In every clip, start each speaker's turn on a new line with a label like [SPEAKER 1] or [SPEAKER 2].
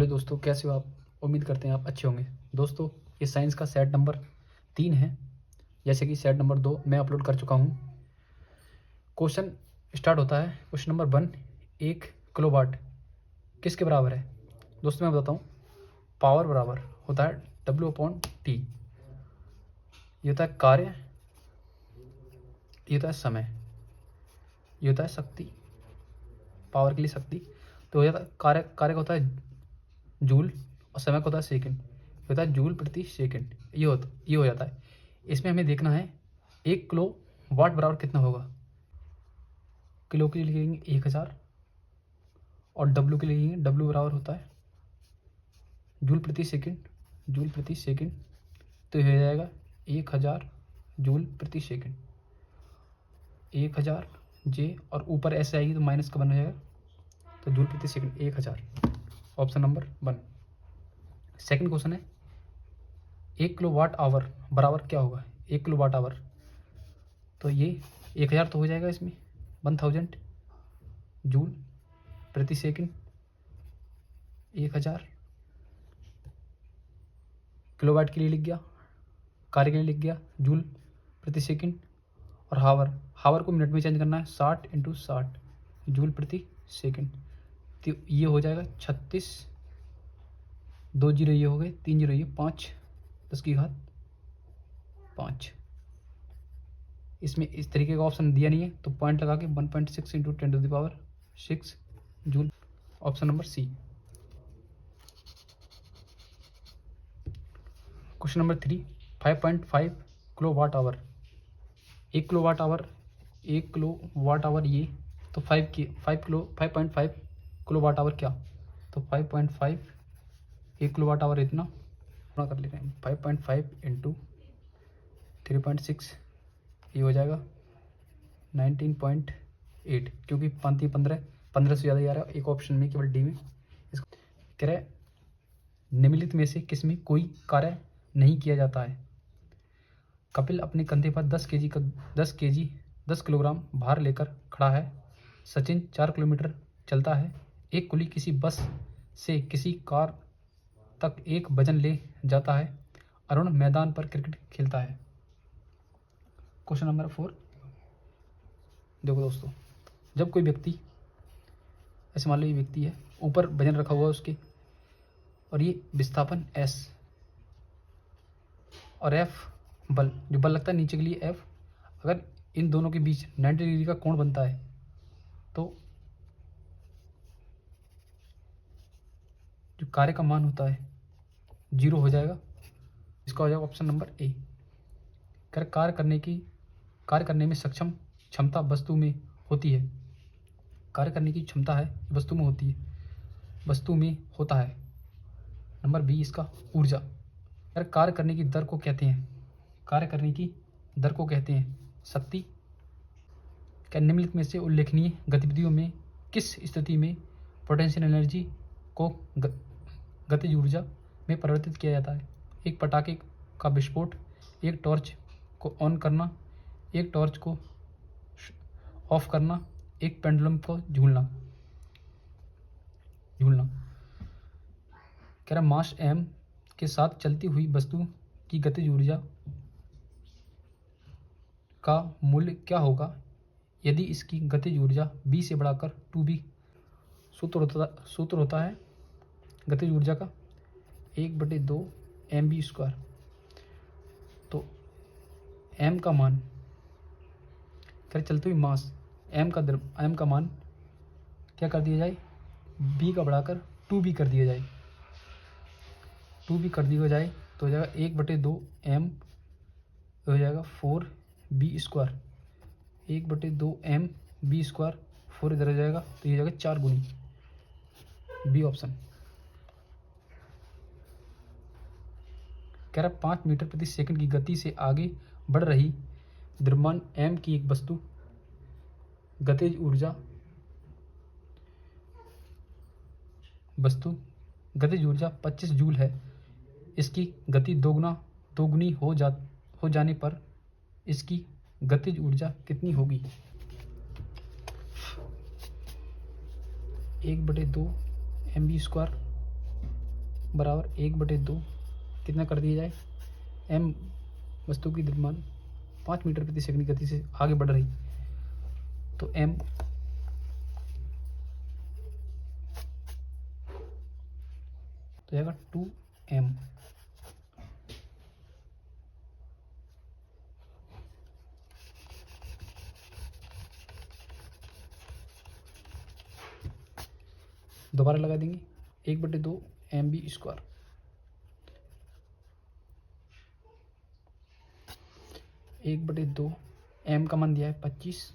[SPEAKER 1] Hello दोस्तों, कैसे हो आप। उम्मीद करते हैं आप अच्छे होंगे। दोस्तों, ये साइंस का सेट नंबर 3 है। जैसे कि सेट नंबर 2 मैं अपलोड कर चुका हूँ। क्वेश्चन स्टार्ट होता है। क्वेश्चन नंबर 1, 1 किलोवाट किसके बराबर है। दोस्तों मैं बताता हूँ, पावर बराबर होता है W/T। ये होता है कार्य, ये होता है समय, ये होता है शक्ति। पावर के लिए शक्ति तो हो जाता है कार्य का होता है जूल और समय का होता है सेकंड। ये होता है जूल प्रति सेकंड। ये हो जाता है। इसमें हमें देखना है 1 किलो वाट बराबर कितना होगा। किलो के लिए लिखेंगे 1000 और डब्लू के लिए लिखेंगे डब्लू बराबर होता है जूल प्रति सेकंड। जूल प्रति सेकंड तो ये हो जाएगा 1000 जूल प्रति सेकंड। 1000 जे और ऊपर ऐसे आएगी तो माइनस का बन जाएगा, तो जूल प्रति second 1000। Option number 1। Second question है 1 किलो वाट आवर बराबर क्या होगा। 1 किलो वाट आवर तो ये 1000 तो हो जाएगा, इसमें 1000 जूल प्रति सेकंड। 1000 किलोवाट के लिए लिख गया, कार्य के लिए लिख गया जूल प्रति सेकंड। और हावर को मिनट में चेंज करना है, 60 × 60 जूल प्रति सेकंड। तो ये हो जाएगा 36। 2 जीरो ये हो गए, 3 जीरो ये 5 10 की घात 5। इसमें इस तरीके का ऑप्शन दिया नहीं है तो पॉइंट लगा के 1.6 × 10⁻6 joule. Option number C. Question number 3, 5.5 kilowatt hour. 1 kilowatt hour, 1 kilowatt hour ये तो 5.5 किलो वाट आवर क्या, तो 5.5 1 किलो वाट आवर इतना पूरा कर लेते हैं। 5.5 × 3.6 ये हो जाएगा 19.8, क्योंकि 15 से ज़्यादा ही आ रहा है एक ऑप्शन में, केवल डी में। इसको कह रहा है निम्नलिखित में से किसमें कोई कार्य नहीं किया जाता है। कपिल अपने कंधे पर 10 किलोग्राम भार लेकर खड़ा है। सचिन 4 किलोमीटर चलता है। एक कुली किसी बस से किसी कार तक एक वजन ले जाता है। अरुण मैदान पर क्रिकेट खेलता है। Question number 4। देखो दोस्तों, जब कोई व्यक्ति, ऐसे मान लो ये व्यक्ति है, ऊपर वजन रखा हुआ है उसके, और ये विस्थापन S और F बल, जो बल लगता है नीचे के लिए F, अगर इन दोनों के बीच 90 डिग्री का कोण बनता है तो जो कार्य का मान होता है 0 हो जाएगा। इसका हो जाएगा ऑप्शन नंबर ए। कार्य करने में सक्षम क्षमता वस्तु में होती है। कार्य करने की क्षमता है वस्तु में होती है, वस्तु में होता है। नंबर बी इसका ऊर्जा। कार्य करने की दर को कहते हैं, कार्य करने की दर को कहते हैं शक्ति। क्या निम्नलिखित में से उल्लेखनीय गतिविधियों में किस स्थिति में पोटेंशियल एनर्जी को गतिज ऊर्जा में परिवर्तित किया जाता है। एक पटाखे का विस्फोट, एक टॉर्च को ऑन करना, एक टॉर्च को ऑफ करना, एक पेंडुलम को झूलना। कह रहा मास m के साथ चलती हुई वस्तु की गतिज ऊर्जा का मूल्य क्या होगा यदि इसकी गतिज ऊर्जा b से बढ़ाकर 2b। सूत्र होता है गतिज ऊर्जा का 1/2 mv²। तो m का मान, फिर चलते हुए मास m का मान क्या कर दिया जाए, b का बढ़ाकर 2b कर दिया जाए। 2b कर दिया जाए तो हो जाएगा 1/2 m हो जाएगा 4b²। 1/2 mv², 4 इधर हो जाएगा तो ये हो जाएगा 4 गुनी बी ऑप्शन। कह रहा 5 मीटर प्रति सेकंड की गति से आगे बढ़ रही द्रव्यमान m की एक वस्तु गतिज ऊर्जा गतिज ऊर्जा 25 जूल है। इसकी गति दोगुनी हो जाने पर इसकी गतिज ऊर्जा कितनी होगी। 1/2 mv² बराबर 1/2 कितना कर दिया जाए, m वस्तु की द्रव्यमान 5 मीटर प्रति सेकंड की गति से आगे बढ़ रही, तो m तो जाएगा 2m। दोबारा लगा देंगे 1/2 mv²। एक बटे दो, m का मान दिया है 25,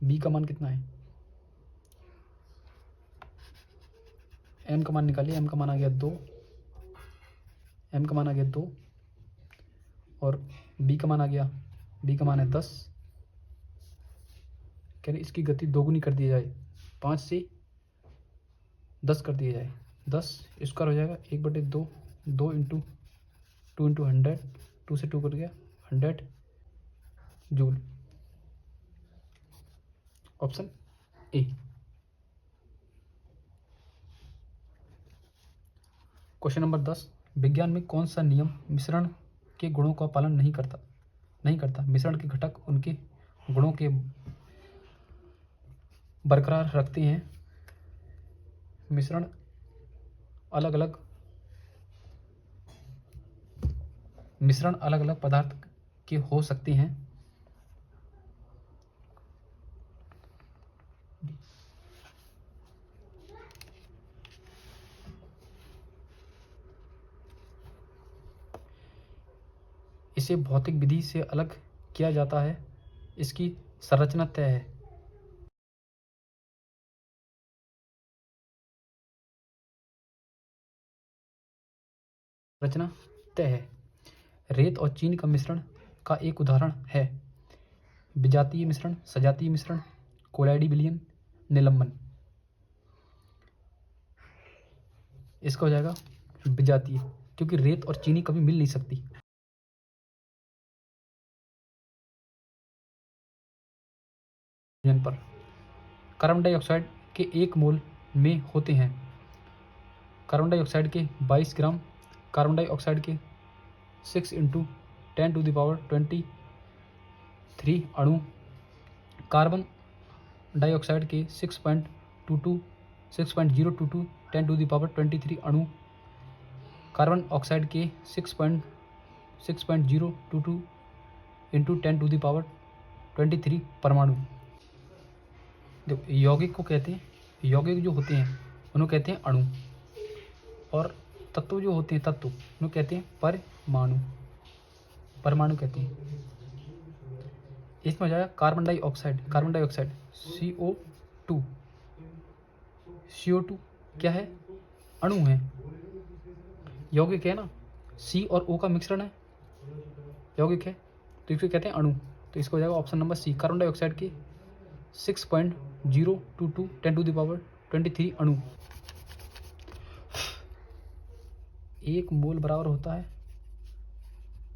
[SPEAKER 1] b का मान कितना है, m का मान निकालिए, m का मान आ गया 2, m का मान आ गया 2 और b का मान आ गया, b का मान है 10। कह रहे इसकी गति दोगुनी कर दी जाए, 5 से 10 कर दिया जाए, 10 स्क्वायर हो जाएगा 1/2, 2 इंटू 2 इंटू 100, 2 से 2 कर गया 100 joule. Option A. Question number 10, विज्ञान में कौन सा नियम मिश्रण के गुणों का पालन नहीं करता। मिश्रण के घटक उनके गुणों के बरकरार रखते हैं। मिश्रण अलग अलग पदार्थ के हो सकते हैं। इसे भौतिक विधि से अलग किया जाता है। इसकी संरचना तय है। रचना तय है। रेत और चीनी का मिश्रण का एक उदाहरण है विजातीय मिश्रण, सजातीय मिश्रण, कोलाइडी विलयन, निलंबन। इसका हो जाएगा विजातीय, क्योंकि रेत और चीनी कभी मिल नहीं सकती। पर कार्बन डाइऑक्साइड के 1 मोल में होते हैं कार्बन डाइऑक्साइड के 22 ग्राम, कार्बन डाइऑक्साइड के 6 × 10⁻23 अणु, कार्बन डाइऑक्साइड के 6.022 10⁻23 अणु, कार्बन ऑक्साइड के 6.022 × 10⁻23 परमाणु। यौगिक को कहते हैं, यौगिक जो होते हैं उन्हें कहते हैं अणु, और तत्व जो होते हैं तत्व उन्हें कहते हैं परमाणु कहते हैं। इसमें हो जाएगा कार्बन डाइऑक्साइड CO2 क्या है, अणु है। यौगिक है ना, C और O का मिश्रण है, यौगिक है, तो इसको कहते हैं अणु। तो इसको हो जाएगा option number C, carbon dioxide के 6.022 10⁻23 अणु। 1 मोल बराबर होता है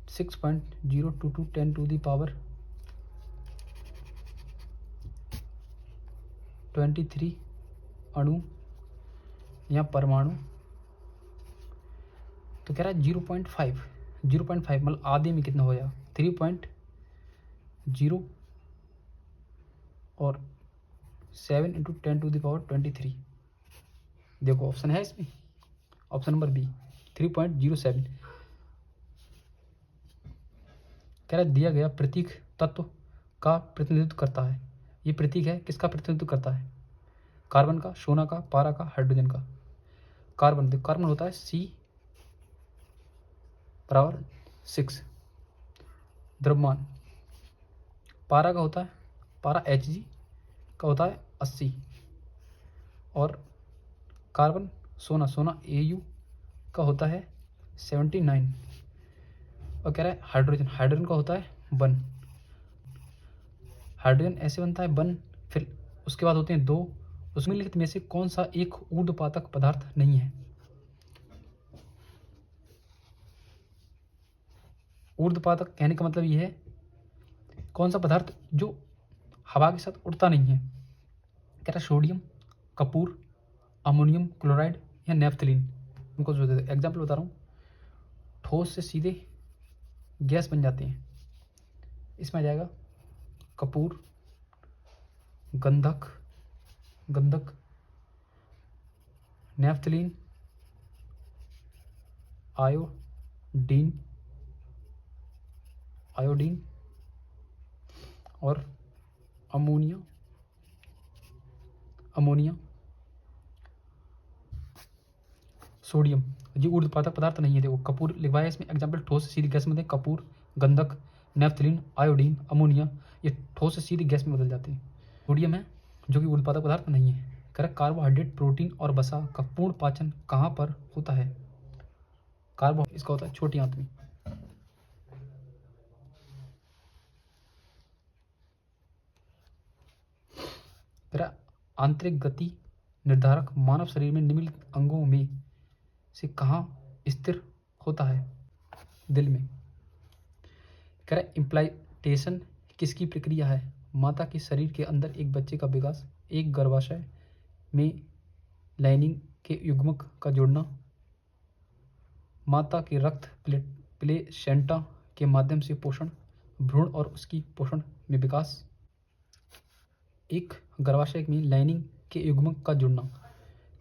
[SPEAKER 1] 6.022 10⁻23 अणु या परमाणु। तो कह रहा है 0.5 मतलब आधे में कितना हो जाएगा, 3.0 और 7 × 10⁻23। देखो ऑप्शन है इसमें, ऑप्शन नंबर बी 3.07। कह रहा है दिया गया प्रतीक तत्व का प्रतिनिधित्व करता है। ये प्रतीक है, किसका प्रतिनिधित्व करता है, कार्बन का, सोना का, पारा का, हाइड्रोजन का। कार्बन, देखो कार्बन होता है C = 6 द्रव्यमान। पारा का होता है, पारा Hg का होता है 80, और कार्बन सोना Au का होता है 79, और कह रहा है हाइड्रोजन का होता है 1। हाइड्रोजन ऐसे बनता है 1, फिर उसके बाद होते हैं 2। उसमें लिखित में से कौन सा एक ऊर्ध्वपातक पदार्थ नहीं है। ऊर्ध्वपातक कहने का मतलब ये है कौन सा पदार्थ जो हवा के साथ उड़ता नहीं है। कह रहा है सोडियम, कपूर, अमोनियम क्लोराइड या नेफ्थलीन। उनको जो देते एग्जाम्पल बता रहा हूँ, ठोस से सीधे गैस बन जाती हैं। इसमें आ जाएगा कपूर, गंधक, नेफ्थलीन, आयोडीन और अमोनिया, सोडियम। ये ऊर्ध्वपातक पदार्थ नहीं है। देखो कपूर लिखवाया इसमें एग्जाम्पल, ठोस से सीधी गैस में कपूर, गंधक, नेफ्थलीन, आयोडीन, अमोनिया, ये ठोस से सीधी गैस में बदल जाते हैं। सोडियम है जो कि ऊर्ध्वपातक पदार्थ नहीं है। करेक्ट। कार्बोहाइड्रेट, प्रोटीन और वसा का पूर्ण पाचन कहाँ पर होता है? कार्बो इसका होता है छोटी आंत में। तेरा आंतरिक गति निर्धारक मानव शरीर में निम्नलिखित अंगों में से कहाँ स्थिर होता है? दिल में। कह रहा इम्प्लांटेशन किसकी प्रक्रिया है? माता के शरीर के अंदर एक बच्चे का विकास, एक गर्भाशय में लाइनिंग के युग्मक का जुड़ना, माता के रक्त प्लेसेंटा के माध्यम से पोषण, भ्रूण और उसकी पोषण में विकास, एक गर्भाशय में लाइनिंग के युग्मक का जुड़ना।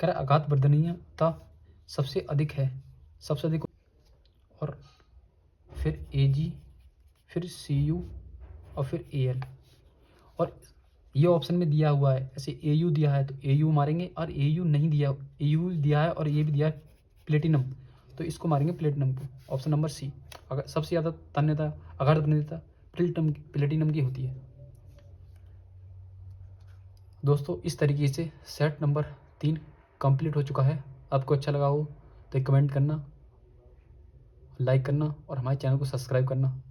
[SPEAKER 1] कह रहा आघात वर्धनीयता सबसे अधिक है, सबसे अधिक, और फिर एजी, फिर सीयू और फिर एएल। और ये ऑप्शन में दिया हुआ है, ऐसे एयू दिया है तो एयू मारेंगे, और एयू नहीं दिया, एयू दिया है और ये भी दिया है प्लेटिनम, तो इसको मारेंगे प्लेटिनम को। Option number C. अगर सबसे ज़्यादा तन्यता, आघात वर्धनीयता प्लेटिनम की होती है। दोस्तों इस तरीके से सेट नंबर 3 कंप्लीट हो चुका है। आपको अच्छा लगा हो तो कमेंट करना, लाइक करना और हमारे चैनल को सब्सक्राइब करना।